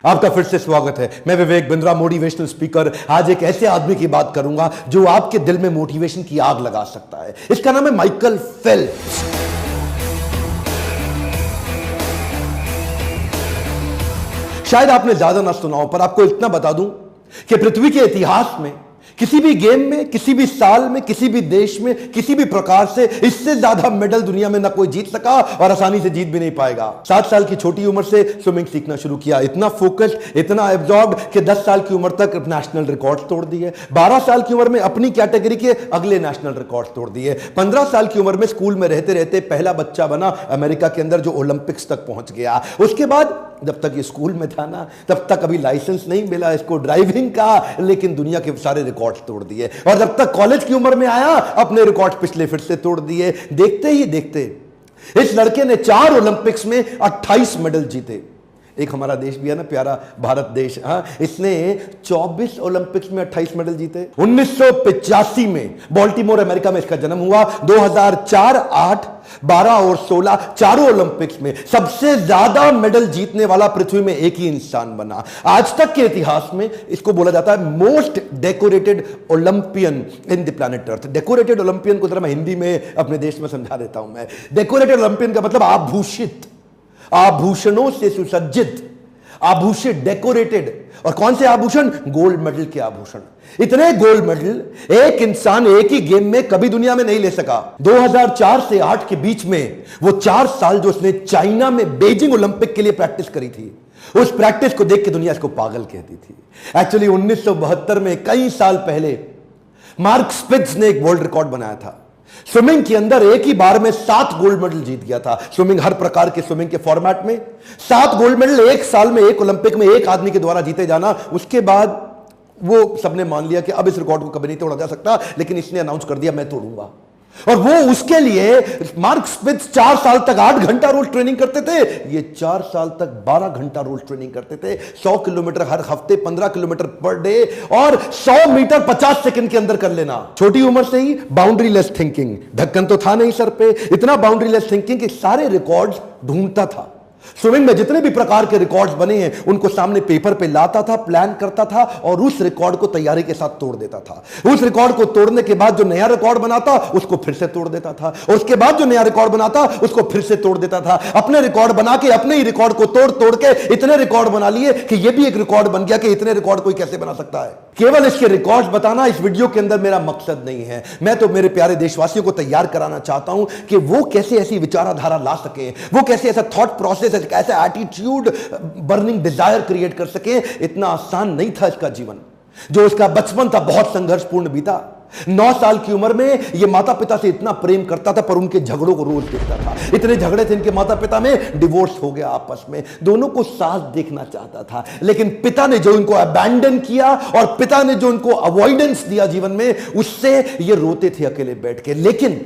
आपका फिर से स्वागत है। मैं विवेक बिंद्रा, मोटिवेशनल स्पीकर। आज एक ऐसे आदमी की बात करूंगा जो आपके दिल में मोटिवेशन की आग लगा सकता है। इसका नाम है माइकल फेल्प्स। शायद आपने ज्यादा ना सुना हो, पर आपको इतना बता दूं कि पृथ्वी के इतिहास में किसी भी गेम में, किसी भी साल में, किसी भी देश में, किसी भी प्रकार से इससे ज्यादा मेडल दुनिया में ना कोई जीत सका और आसानी से जीत भी नहीं पाएगा। 7 साल की छोटी उम्र से स्विमिंग सीखना शुरू किया, इतना फोकस, इतना एब्जॉर्ब कि 10 साल की उम्र तक नेशनल रिकॉर्ड तोड़ दिए। 12 साल की उम्र में अपनी कैटेगरी के अगले नेशनल रिकॉर्ड तोड़ दिए। 15 साल की उम्र में स्कूल में रहते रहते पहला बच्चा बना अमेरिका के अंदर जो ओलंपिक्स तक पहुंच गया। उसके बाद जब तक ये स्कूल में था ना, तब तक अभी लाइसेंस नहीं मिला इसको ड्राइविंग का, लेकिन दुनिया के सारे रिकॉर्ड तोड़ दिए। और जब तक कॉलेज की उम्र में आया, अपने रिकॉर्ड पिछले फिर से तोड़ दिए। देखते ही देखते इस लड़के ने 4 ओलंपिक्स में 28 मेडल जीते। एक हमारा देश भी है ना प्यारा, भारत देश, इसने 24 ओलंपिक्स में 28 मेडल जीते। 1985 में बाल्टीमोर अमेरिका में इसका जन्म हुआ। 2004, 8, 12 और 16 चारों ओलंपिक्स में सबसे ज्यादा मेडल जीतने वाला पृथ्वी में एक ही इंसान बना। आज तक के इतिहास में इसको बोला जाता है most decorated Olympian in the planet earth. Decorated Olympian को जरा मैं हिंदी में अपने देश में समझा देता हूं। मैं डेकोरेटेड ओलंपियन का मतलब आभूषित, आभूषणों से सुसज्जित, आभूषित, डेकोरेटेड। और कौन से आभूषण? गोल्ड मेडल के आभूषण। इतने गोल्ड मेडल एक इंसान एक ही गेम में कभी दुनिया में नहीं ले सका। 2004 से 8 के बीच में वो 4 साल जो उसने चाइना में बीजिंग ओलंपिक के लिए प्रैक्टिस करी थी, उस प्रैक्टिस को देख के दुनिया इसको पागल कहती थी। एक्चुअली 1972 में, कई साल पहले, मार्क स्पिट्ज ने एक वर्ल्ड रिकॉर्ड बनाया था। स्विमिंग के अंदर एक ही बार में 7 गोल्ड मेडल जीत गया था। स्विमिंग, हर प्रकार के स्विमिंग के फॉर्मेट में 7 गोल्ड मेडल एक साल में, एक ओलंपिक में एक आदमी के द्वारा जीते जाना। उसके बाद वो सबने मान लिया कि अब इस रिकॉर्ड को कभी नहीं तोड़ा जा सकता, लेकिन इसने अनाउंस कर दिया मैं तोड़ूंगा। और वो उसके लिए मार्क स्पिट्ज 4 साल तक 8 घंटा रोज ट्रेनिंग करते थे, ये 4 साल तक 12 घंटा रोज ट्रेनिंग करते थे। 100 किलोमीटर हर हफ्ते, 15 किलोमीटर पर डे, और 100 मीटर 50 सेकंड के अंदर कर लेना। छोटी उम्र से ही बाउंड्री लेस थिंकिंग, ढक्कन तो था नहीं सर पे, इतना बाउंड्री लेस थिंकिंग कि सारे रिकॉर्ड्स ढूंढता था। स्विमिंग में जितने भी प्रकार के रिकॉर्ड्स बने हैं उनको सामने पेपर पे लाता था, प्लान करता था और उस रिकॉर्ड को तैयारी के साथ तोड़ देता था। उस रिकॉर्ड को तोड़ने के बाद जो नया रिकॉर्ड बनाता उसको फिर से तोड़ देता था, और उसके बाद जो नया रिकॉर्ड बनाता उसको फिर से तोड़ देता था। अपने रिकॉर्ड बना के अपने ही रिकॉर्ड को तोड़ तोड़ के इतने रिकॉर्ड बना लिए कि यह भी एक रिकॉर्ड बन गया कि इतने रिकॉर्ड कोई कैसे बना सकता है। केवल इसके रिकॉर्ड्स बताना इस वीडियो के अंदर मेरा मकसद नहीं है। मैं तो मेरे प्यारे देशवासियों को तैयार कराना चाहता हूं कि वो कैसे ऐसी विचारधारा ला सके, वो कैसे ऐसा थॉट प्रोसेस, ऐसा एटीट्यूड, बर्निंग डिजायर क्रिएट कर सके। इतना आसान नहीं था इसका जीवन। जो उसका बचपन था बहुत संघर्षपूर्ण बीता। 9 साल की उम्र में यह माता पिता से इतना प्रेम करता था, पर उनके झगड़ों को रोज देखता था। इतने झगड़े थे इनके माता पिता में, डिवोर्स हो गया आपस में। दोनों को साथ देखना चाहता था, लेकिन पिता ने जो इनको अबैंडन किया और पिता ने जो इनको अवॉइडेंस दिया जीवन में, उससे ये रोते थे अकेले बैठ के। लेकिन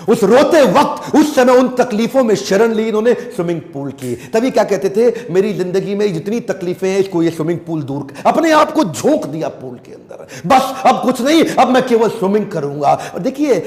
उस रोते वक्त, उस समय उन तकलीफों में शरण ली इन्होंने स्विमिंग पूल की। तभी क्या कहते थे, मेरी जिंदगी में जितनी तकलीफें हैं इसको ये स्विमिंग पूल दूर कर। अपने आप को झोंक दिया पूल के अंदर, बस अब कुछ नहीं, अब मैं केवल स्विमिंग करूंगा। और देखिए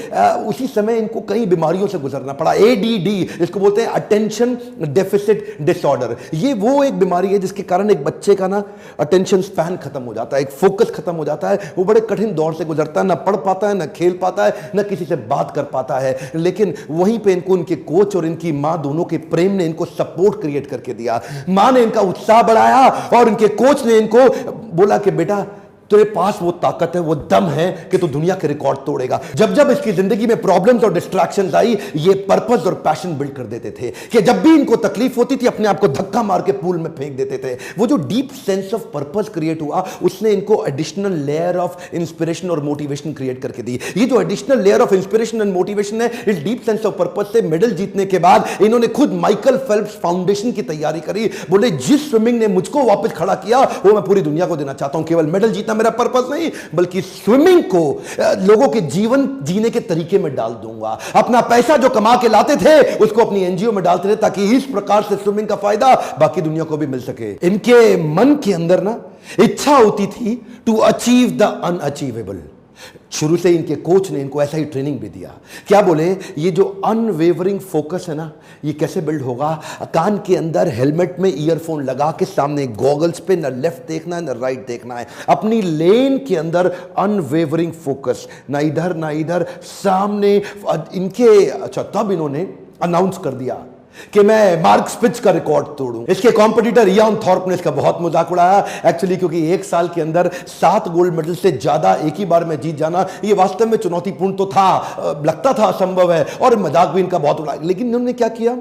उसी समय इनको कई बीमारियों से गुजरना पड़ा। एडीडी, इसको बोलते हैं अटेंशन डेफिसिट डिसऑर्डर। ये वो एक बीमारी है जिसके कारण एक बच्चे का ना अटेंशन स्पैन खत्म हो जाता है, एक फोकस खत्म हो जाता है। वो बड़े कठिन दौर से गुजरता है, ना पढ़ पाता है, ना खेल पाता है, ना किसी से बात कर पाता है। लेकिन वहीं पे इनको उनके कोच और इनकी मां दोनों के प्रेम ने इनको सपोर्ट क्रिएट करके दिया। मां ने इनका उत्साह बढ़ाया और इनके कोच ने इनको बोला कि बेटा तेरे पास वो ताकत है, वो दम है कि तू दुनिया के रिकॉर्ड तोड़ेगा। जब जब इसकी जिंदगी में प्रॉब्लम्स और डिस्ट्रैक्शंस आई, ये पर्पस और पैशन बिल्ड कर देते थे कि जब भी इनको तकलीफ होती थी अपने आप को धक्का मार के पूल में फेंक देते थे। वो जो deep sense of purpose create हुआ, उसने इनको एडिशनल लेयर ऑफ इंस्पिरेशन और मोटिवेशन क्रिएट करके दी। ये जो additional layer of inspiration and motivation है, इस डीप सेंस ऑफ पर्पस से मेडल जीतने के बाद इन्होंने खुद माइकल फेल्प्स फाउंडेशन की तैयारी करी। बोले जिस स्विमिंग ने मुझको वापस खड़ा किया वो मैं पूरी दुनिया को देना चाहता हूं। केवल मेडल जीतना मेरा पर्पस नहीं, बल्कि स्विमिंग को लोगों के जीवन जीने के तरीके में डाल दूंगा। अपना पैसा जो कमा के लाते थे उसको अपनी एनजीओ में डालते थे, ताकि इस प्रकार से स्विमिंग का फायदा बाकी दुनिया को भी मिल सके। इनके मन के अंदर ना इच्छा होती थी टू अचीव द अनअचीवेबल। शुरू से इनके कोच ने इनको ऐसा ही ट्रेनिंग भी दिया। क्या बोले, ये जो अनवेवरिंग फोकस है ना, ये कैसे बिल्ड होगा? कान के अंदर हेलमेट में ईयरफोन लगा के सामने गॉगल्स पे न लेफ्ट देखना है न राइट देखना है, अपनी लेन के अंदर अनवेवरिंग फोकस, ना इधर ना इधर, सामने इनके। अच्छा, तब इन्होंने अनाउंस कर दिया कि मैं मार्क स्पिच का रिकॉर्ड तोड़ूं। इसके कॉम्पिटिटर इयान थॉर्प ने इसका बहुत मजाक उड़ाया एक्चुअली, क्योंकि एक साल के अंदर 7 गोल्ड मेडल से ज्यादा एक ही बार में जीत जाना ये वास्तव में चुनौतीपूर्ण तो था, लगता था असंभव है, और मजाक भी इनका बहुत उड़ाया। लेकिन इन्होंने क्या किया,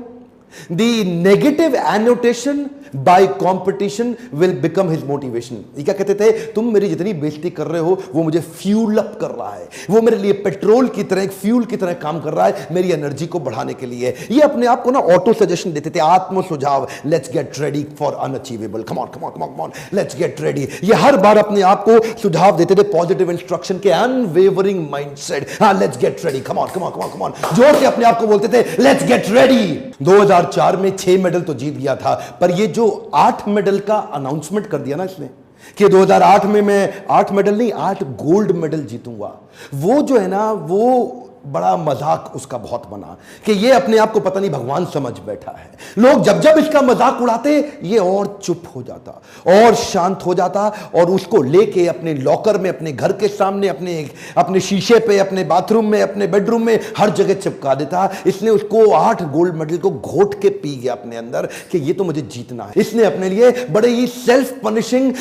The negative annotation by competition will become his motivation। ये क्या कहते थे, तुम मेरी जितनी बेइज्जती कर रहे हो वो मुझे फ्यूल अप कर रहा है, वो मेरे लिए पेट्रोल की तरह, एक फ्यूल की तरह काम कर रहा है मेरी एनर्जी को बढ़ाने के लिए। ये अपने आप को ना ऑटो सजेशन देते थे, आत्म सुझाव, let's get ready for unachievable, come on come on come on, let's get ready. ये हर बार अपने आप को सुझाव देते थे, पॉजिटिव इंस्ट्रक्शन के, अनवेवरिंग माइंडसेट, हाँ let's get ready, come on come on come on come on, जोर से अपने आप को बोलते थे लेट्स गेट रेडी। 2004 में 6 मेडल तो जीत गया था, पर ये जो 8 मेडल का अनाउंसमेंट कर दिया ना इसने कि 2008 में मैं 8 मेडल नहीं 8 गोल्ड मेडल जीतूंगा, वो जो है ना वो बड़ा मजाक उसका बहुत बना कि ये अपने आप को पता नहीं भगवान समझ बैठा है। लोग जब जब इसका मजाक उड़ाते ये और चुप हो जाता और शांत हो जाता, और उसको लेके अपने लॉकर में, अपने घर के सामने, अपने शीशे पे, अपने बाथरूम में, अपने बेडरूम में, हर जगह चिपका देता। इसने उसको 8 गोल्ड मेडल को घोट के पी गया अपने अंदर कि ये तो मुझे जीतना है। इसने अपने लिए बड़े ही self punishing,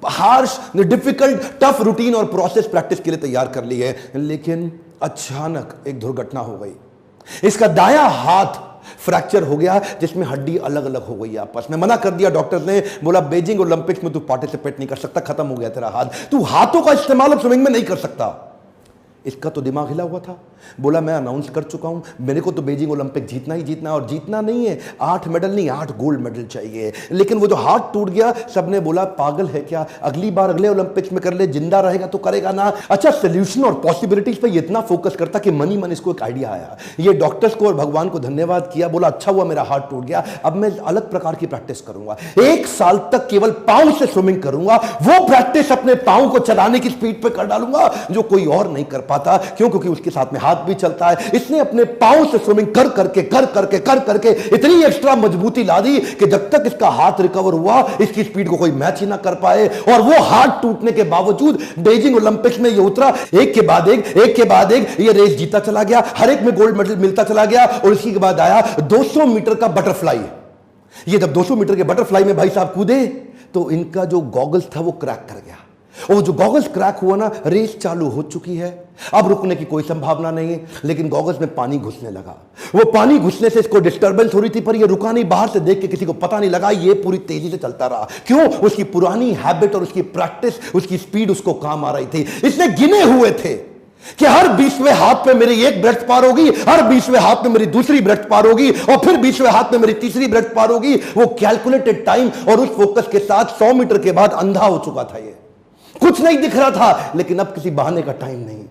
harsh, difficult, tough routine और प्रोसेस प्रैक्टिस के लिए तैयार कर ली है। लेकिन अचानक एक दुर्घटना हो गई, इसका दायां हाथ फ्रैक्चर हो गया जिसमें हड्डी अलग अलग हो गई आपस में। मना कर दिया डॉक्टर ने, बोला बीजिंग ओलंपिक्स में तू पार्टिसिपेट नहीं कर सकता, खत्म हो गया तेरा हाथ, तू हाथों का इस्तेमाल अब स्विमिंग में नहीं कर सकता। इसका तो दिमाग हिला हुआ था, बोला मैं अनाउंस कर चुका हूं, मेरे को तो बीजिंग ओलंपिक जीतना ही जीतना, और जीतना नहीं है 8 मेडल नहीं 8 गोल्ड मेडल चाहिए। लेकिन वो जो हाथ टूट गया, सबने बोला पागल है क्या, अगली बार अगले ओलंपिक्स में कर ले, जिंदा रहेगा तो करेगा ना। अच्छा, सोल्यूशन और पॉसिबिलिटीज पे इतना फोकस करता कि मन ही मन इसको एक आइडिया आया। ये डॉक्टर्स को और भगवान को धन्यवाद किया, बोला अच्छा हुआ मेरा हाथ टूट गया, अब मैं अलग प्रकार की प्रैक्टिस करूंगा, 1 साल तक केवल पांव से स्विमिंग करूंगा, वो प्रैक्टिस अपने पांव को चलाने की स्पीड पे कर डालूंगा जो कोई और नहीं कर पाता। क्यों? क्योंकि उसके साथ में हाथ भी चलता है। इसने अपने पांव से स्विमिंग कर करके इतनी एक्स्ट्रा मजबूती ला दी कि जब तक इसका हाथ रिकवर हुआ इसकी स्पीड को कोई मैच ही ना कर पाए, और वो हाथ टूटने के बावजूद बीजिंग ओलंपिक्स में ये उतरा, एक के बाद एक ये रेस जीता चला गया, हर एक में गोल्ड मेडल मिलता चला गया। और इसी के बाद आया 200 मीटर का बटरफ्लाई। ये जब 200 मीटर के बटरफ्लाई में भाई साहब कूदे तो इनका जो गॉगल्स था वो क्रैक कर गया, और जो गॉगल्स क्रैक हुआ ना, रेस चालू हो चुकी है, अब रुकने की कोई संभावना नहीं है। लेकिन गॉगल्स में पानी घुसने लगा, वो पानी घुसने से इसको डिस्टर्बेंस हो रही थी, पर ये रुका नहीं, बाहर से देख के किसी को पता नहीं लगा, ये पूरी तेजी से चलता रहा। क्यों? उसकी पुरानी हैबिट और उसकी प्रैक्टिस, उसकी स्पीड उसको काम आ रही थी। इसने गिने हुए थे कि हर 20वें हाथ पे मेरी एक ब्रेथ पार होगी, हर 20वें हाथ में मेरी दूसरी ब्रेथ पार होगी, और फिर 20वें हाथ में मेरी तीसरी ब्रेथ पार होगी। वो कैलकुलेटेड टाइम और उस फोकस के साथ 100 मीटर के बाद अंधा हो चुका था। ये कुछ नहीं दिख रहा था, लेकिन अब किसी बहाने का टाइम नहीं।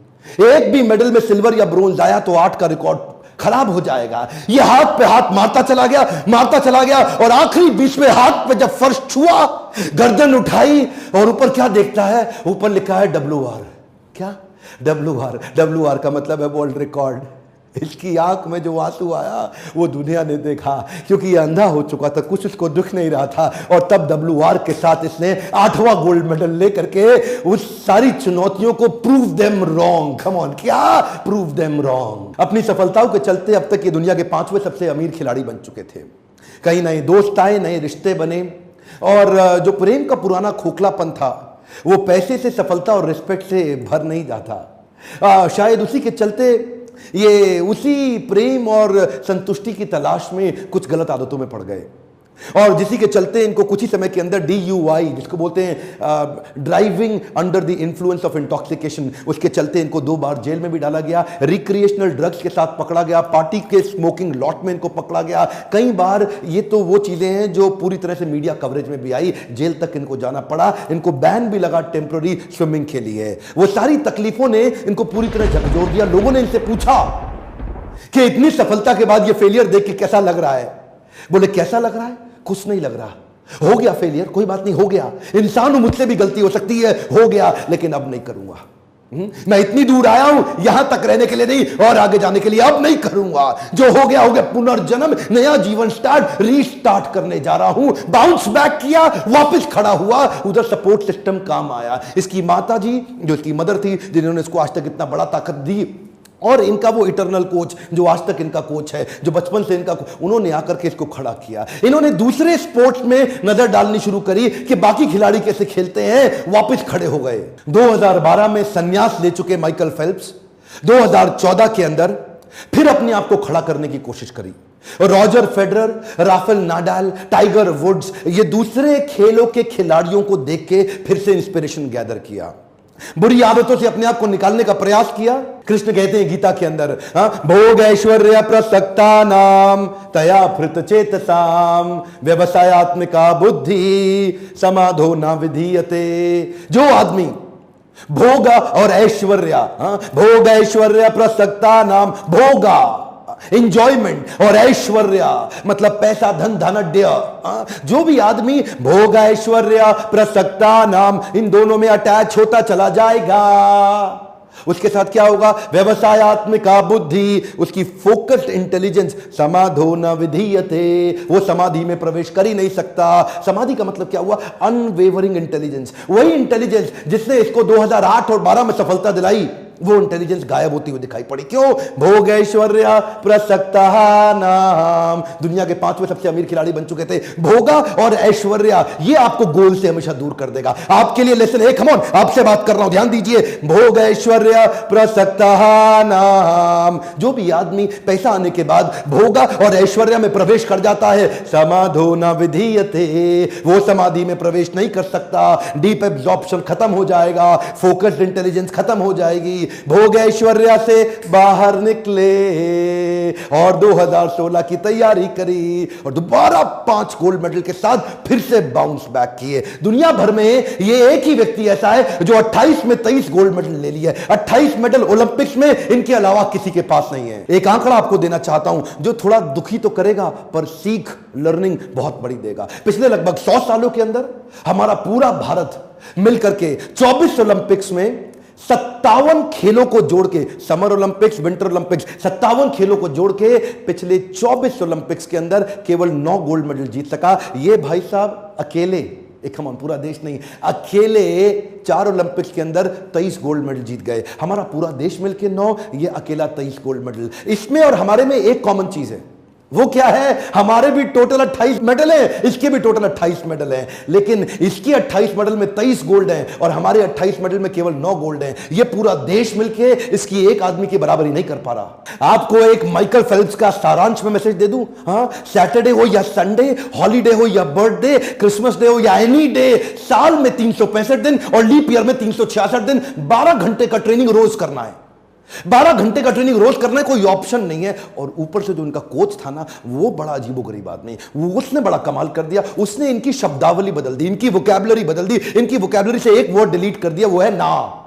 एक भी मेडल में सिल्वर या ब्रोंज आया तो 8 का रिकॉर्ड खराब हो जाएगा। ये हाथ पे हाथ मारता चला गया, और आखिरी 20वें हाथ पे जब फर्श छुआ, गर्दन उठाई और ऊपर क्या देखता है, ऊपर लिखा है WR। क्या? WR का मतलब है वर्ल्ड रिकॉर्ड। इसकी आंख में जो आंसू आया वो दुनिया ने देखा, क्योंकि ये अंधा हो चुका था, कुछ उसको दुख नहीं रहा था। और तब WR के साथ इसने 8वां गोल्ड मेडल लेकर के उस सारी चुनौतियों को prove them wrong. Come on, क्या प्रूव देम रॉन्ग। अपनी सफलताओं के चलते अब तक ये दुनिया के 5वें सबसे अमीर खिलाड़ी बन चुके थे। कई नए दोस्त आए, नए रिश्ते बने, और जो प्रेम का पुराना खोखलापन था वो पैसे से, सफलता और रिस्पेक्ट से भर नहीं जाता। शायद उसी के चलते ये उसी प्रेम और संतुष्टि की तलाश में कुछ गलत आदतों में पड़ गए, और जिसी के चलते इनको कुछ ही समय के अंदर DUI, जिसको बोलते हैं driving under the influence of intoxication, उसके चलते इनको 2 बार जेल में भी डाला गया, रिक्रिएशनल ड्रग्स के साथ पकड़ा गया, पार्टी के स्मोकिंग लॉट में इनको पकड़ा गया कई बार। ये तो वो चीजें हैं जो पूरी तरह से मीडिया कवरेज में भी आई, जेल तक इनको जाना पड़ा, इनको बैन भी लगा टेम्पररी स्विमिंग के लिए। वो सारी तकलीफों ने इनको पूरी तरह झकझोर दिया। लोगों ने इनसे पूछा कि इतनी सफलता के बाद ये फेलियर देख के कैसा लग रहा है? बोले कैसा लग रहा है? कुछ नहीं लग रहा, हो गया फेलियर, कोई बात नहीं, हो गया, इंसान हूं, मुझसे भी गलती हो सकती है, हो गया, लेकिन अब नहीं करूंगा। मैं इतनी दूर आया हूं यहां तक रहने के लिए नहीं और आगे जाने के लिए। अब नहीं करूंगा, जो हो गया पुनर्जन्म, नया जीवन स्टार्ट, रीस्टार्ट करने जा रहा हूं। बाउंस बैक किया, वापस खड़ा हुआ, उधर सपोर्ट सिस्टम काम आया। इसकी माता जी जो इसकी मदर थी, जिन्होंने इसको आज तक इतना बड़ा ताकत दी, और इनका वो इटरनल कोच जो आज तक इनका कोच है, जो बचपन से इनका, उन्होंने आकर के इसको खड़ा किया। इन्होंने दूसरे स्पोर्ट्स में नजर डालनी शुरू करी कि बाकी खिलाड़ी कैसे खेलते हैं, वापस खड़े हो गए। 2012 में संन्यास ले चुके माइकल फेल्प्स 2014 के अंदर फिर अपने आप को खड़ा करने की कोशिश करी। Roger Federer, Rafael Nadal, Tiger Woods, ये दूसरे खेलों के खिलाड़ियों को देख के फिर से इंस्पिरेशन गैदर किया, बुरी आदतों से अपने आप को निकालने का प्रयास किया। कृष्ण कहते हैं गीता के अंदर, भोग ऐश्वर्य प्रसक्ता नाम तया फृत चेतसाम व्यवसायत्मिका बुद्धि समाधो न विधीयते। जो आदमी भोग और ऐश्वर्य, भोग ऐश्वर्य प्रसक्ता नाम, भोगा इंजॉयमेंट और ऐश्वर्य मतलब पैसा, धन, धनाढ्य, जो भी आदमी भोग ऐश्वर्य प्रसक्ता नाम इन दोनों में अटैच होता चला जाएगा, उसके साथ क्या होगा, व्यवसायत्मिका बुद्धि, उसकी फोकस्ड इंटेलिजेंस, समाधो न विधीयते, वो समाधि में प्रवेश कर ही नहीं सकता। समाधि का मतलब क्या हुआ, अनवेवरिंग इंटेलिजेंस, वही इंटेलिजेंस जिसने इसको 2008 और 12 में सफलता दिलाई, वो इंटेलिजेंस गायब होती हुई दिखाई पड़ी। क्यों, भोग ऐश्वर्य प्रसक्ता नाम, दुनिया के 5वें सबसे अमीर खिलाड़ी बन चुके थे। भोगा और ऐश्वर्य ये आपको गोल से हमेशा दूर कर देगा। आपके लिए लेसन है, कम ऑन, आपसे बात कर रहा हूं, ध्यान दीजिए। भोग ऐश्वर्य प्रसक्ता नाम, जो भी आदमी पैसा आने के बाद भोगा और ऐश्वर्य में प्रवेश कर जाता है, समाधो न विधीयते, वो समाधि में प्रवेश नहीं कर सकता। डीप एब्जॉर्प्शन खत्म हो जाएगा, फोकस्ड इंटेलिजेंस खत्म हो जाएगी। भोग ऐश्वर्या से बाहर निकले और 2016 की तैयारी करी और दोबारा 5 गोल्ड मेडल के साथ फिर से बाउंस बैक किए। दुनिया भर में ये एक ही व्यक्ति ऐसा है जो 28 में 23 गोल्ड मेडल ले लिए, 28 मेडल ओलंपिक्स में, इनके अलावा किसी के पास नहीं है। एक आंकड़ा आपको देना चाहता हूं जो थोड़ा दुखी तो करेगा पर सीख, लर्निंग बहुत बड़ी देगा। पिछले लगभग 100 सालों के अंदर हमारा पूरा भारत मिलकर के 24 ओलंपिक्स में 57 खेलों को जोड़ के, समर ओलंपिक्स, विंटर ओलंपिक्स, 57 खेलों को जोड़ के पिछले 24 ओलंपिक्स के अंदर केवल 9 गोल्ड मेडल जीत सका। ये भाई साहब अकेले, एक हम पूरा देश नहीं, अकेले 4 ओलंपिक्स के अंदर 23 गोल्ड मेडल जीत गए। हमारा पूरा देश मिलके 9, ये अकेला 23 गोल्ड मेडल। इसमें और हमारे में एक कॉमन चीज है, वो क्या है, हमारे भी टोटल 28 मेडल हैं, इसके भी टोटल 28 मेडल हैं, लेकिन इसके 28 मेडल में 23 गोल्ड हैं और हमारे 28 मेडल में केवल 9 गोल्ड हैं। ये पूरा देश मिलके इसकी एक आदमी की बराबरी नहीं कर पा रहा। आपको एक माइकल फेल्प्स का सारांश में मैसेज दे दूं, सैटरडे हो या संडे, हॉलीडे हो या बर्थडे, क्रिसमस डे हो या एनी डे, साल में 365 दिन और लीप ईयर में 366 दिन, 12 घंटे का ट्रेनिंग रोज करना है। 12 घंटे का ट्रेनिंग रोज करना है, कोई ऑप्शन नहीं है। और ऊपर से जो इनका कोच था ना, वो बड़ा अजीबोगरीब आदमी, उसने बड़ा कमाल कर दिया। उसने इनकी शब्दावली बदल दी, इनकी वोकैबुलरी बदल दी। इनकी वोकैबुलरी से एक वर्ड डिलीट कर दिया, वो है ना।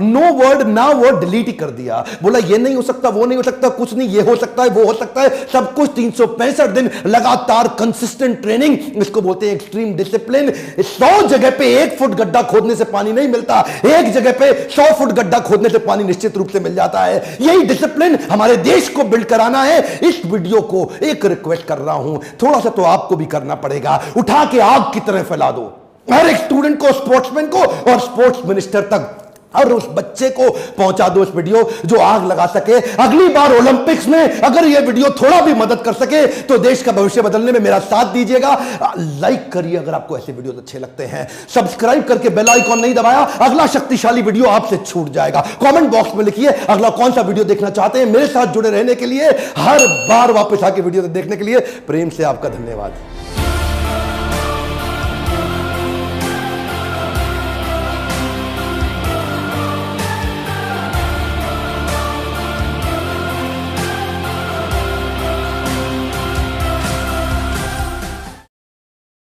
नो वर्ड, ना वर्ड डिलीट ही कर दिया। बोला ये नहीं हो सकता, वो नहीं हो सकता, कुछ नहीं, ये हो सकता है, वो हो सकता है, सब कुछ। 365 दिन लगातार कंसिस्टेंट ट्रेनिंग, इसको बोलते हैं एक्सट्रीम डिसिप्लिन। 100 जगह पे 1 फुट गड्ढा खोदने से पानी नहीं मिलता, एक जगह पे 100 फुट गड्ढा खोदने से पानी निश्चित रूप से मिल जाता है। यही डिसिप्लिन हमारे देश को बिल्ड कराना है। इस वीडियो को एक रिक्वेस्ट कर रहा हूं, थोड़ा सा तो आपको भी करना पड़ेगा, उठा के आग की तरह फैला दो हर एक स्टूडेंट को, स्पोर्ट्समैन को और स्पोर्ट्स मिनिस्टर तक, और उस बच्चे को पहुंचा दो इस वीडियो जो आग लगा सके। अगली बार ओलंपिक्स में अगर यह वीडियो थोड़ा भी मदद कर सके तो देश का भविष्य बदलने में मेरा साथ दीजिएगा। लाइक करिए अगर आपको ऐसे वीडियो अच्छे लगते हैं, सब्सक्राइब करके बेल आइकॉन नहीं दबाया, अगला शक्तिशाली वीडियो आपसे छूट जाएगा। कमेंट बॉक्स में लिखिए अगला कौन सा वीडियो देखना चाहते हैं। मेरे साथ जुड़े रहने के लिए, हर बार वापस आके वीडियो देखने के लिए प्रेम से आपका धन्यवाद।